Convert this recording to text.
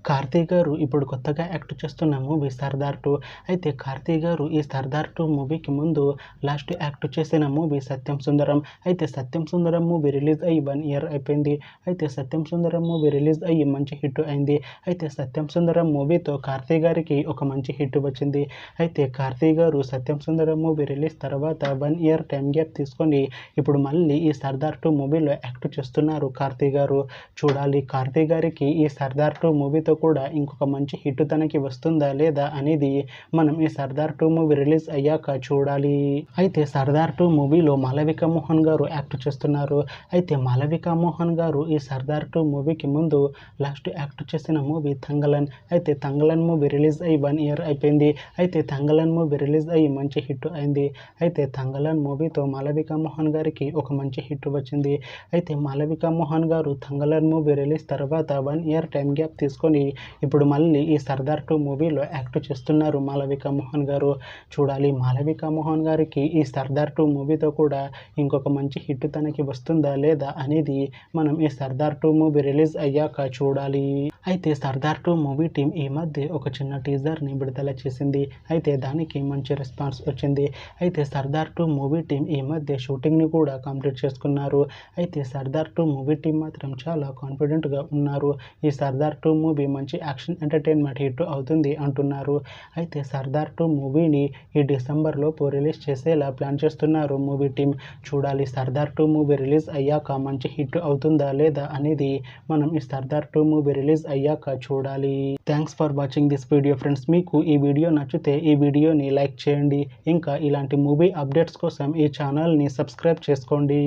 కార్తీ గారు ఇప్పుడు కొత్తగా యాక్ట్ చేస్తున్న మూవీ సర్దార్ 2. అయితే కార్తీ గారు ఈ సర్దార్ 2 మూవీకి ముందు లాస్ట్ యాక్ట్ చేసిన మూవీ సత్యం సుందరం. అయితే సత్యం సుందరం మూవీ రిలీజ్ అయ్యి 1 ఇయర్ అయిపోయింది. అయితే సత్యం సుందరం మూవీ రిలీజ్ అయ్యి మంచి హిట్ అయింది. అయితే సత్యం సుందరం మూవీతో కార్తీ గారికి ఒక మంచి హిట్ వచ్చింది. అయితే కార్తీ గారు సత్యం సుందరం మూవీ రిలీజ్ తర్వాత 1 ఇయర్ టైం గ్యాప్ తీసుకొని ఇప్పుడు మళ్ళీ ఈ సర్దార్ 2 మూవీలో యాక్ట్ చేస్తున్నారు కార్తీ గారు. చూడాలి కార్తీ గారికి ఈ సర్దార్ 2 మూవీతో కూడా ఇంకొక మంచి హిట్ తనకి వస్తుందా లేదా అనేది మనం ఈ సర్దార్ 2 మూవీ రిలీజ్ అయ్యాక చూడాలి. అయితే సర్దార్ 2 మూవీలో మాళవిక మోహన్ గారు యాక్ట్ చేస్తున్నారు. అయితే మాళవిక మోహన్ గారు ఈ సర్దార్ 2 మూవీకి ముందు లాస్ట్ యాక్ట్ చేసిన మూవీ తంగలన్. అయితే తంగలన్ మూవీ రిలీజ్ అయ్యి 1 ఇయర్ అయిపోయింది. అయితే తంగలన్ మూవీ రిలీజ్ అయ్యి మంచి హిట్ అయింది. అయితే తంగలన్ మూవీతో మాళవిక మోహన్ గారికి ఒక మంచి హిట్ వచ్చింది. అయితే మాళవిక మోహన్ గారు తంగలన్ మూవీ రిలీజ్ తర్వాత 1 ఇయర్ టైం గ్యాప్ తీసుకొని ఇప్పుడు మళ్ళీ ఈ సర్దార్ 2 మూవీలో యాక్ట్ చేస్తున్నారు మాళవిక మోహన్ గారు. చూడాలి మాళవిక మోహన్ గారికి ఈ సర్దార్ 2 మూవీతో కూడా ఇంకొక మంచి హిట్ తనకి వస్తుందా లేదా అనేది మనం ఈ సర్దార్ 2 మూవీ రిలీజ్ అయ్యాక చూడాలి. అయితే సర్దార్ 2 మూవీ టీం ఈ మధ్య ఒక చిన్న టీజర్ని విడుదల చేసింది. అయితే దానికి మంచి రెస్పాన్స్ వచ్చింది. అయితే సర్దార్ 2 మూవీ టీం ఈ మధ్య షూటింగ్ని కూడా కంప్లీట్ చేసుకున్నారు. అయితే సర్దార్ 2 మూవీ టీం మాత్రం చాలా కాన్ఫిడెంట్గా ఉన్నారు. ఈ సర్దార్ 2 మూవీ మంచి యాక్షన్ ఎంటర్టైన్మెంట్ హిట్ అవుతుంది అంటున్నారు. అయితే సర్దార్ 2 మూవీని ఈ డిసెంబర్లోపు రిలీజ్ చేసేలా ప్లాన్ చేస్తున్నారు మూవీ టీం. చూడాలి సర్దార్ 2 మూవీ రిలీజ్ అయ్యాక మంచి హిట్ అవుతుందా లేదా అనేది మనం ఈ సర్దార్ 2 మూవీ రిలీజ్ అయ్యాక చూడాలి. Thanks for watching this video friends. మీకు ఈ వీడియో నచ్చితే ఈ వీడియోని లైక్ చేయండి. ఇంకా ఇలాంటి మూవీ అప్డేట్స్ కోసం ఈ ఛానల్ని సబ్స్క్రైబ్ చేసుకోండి.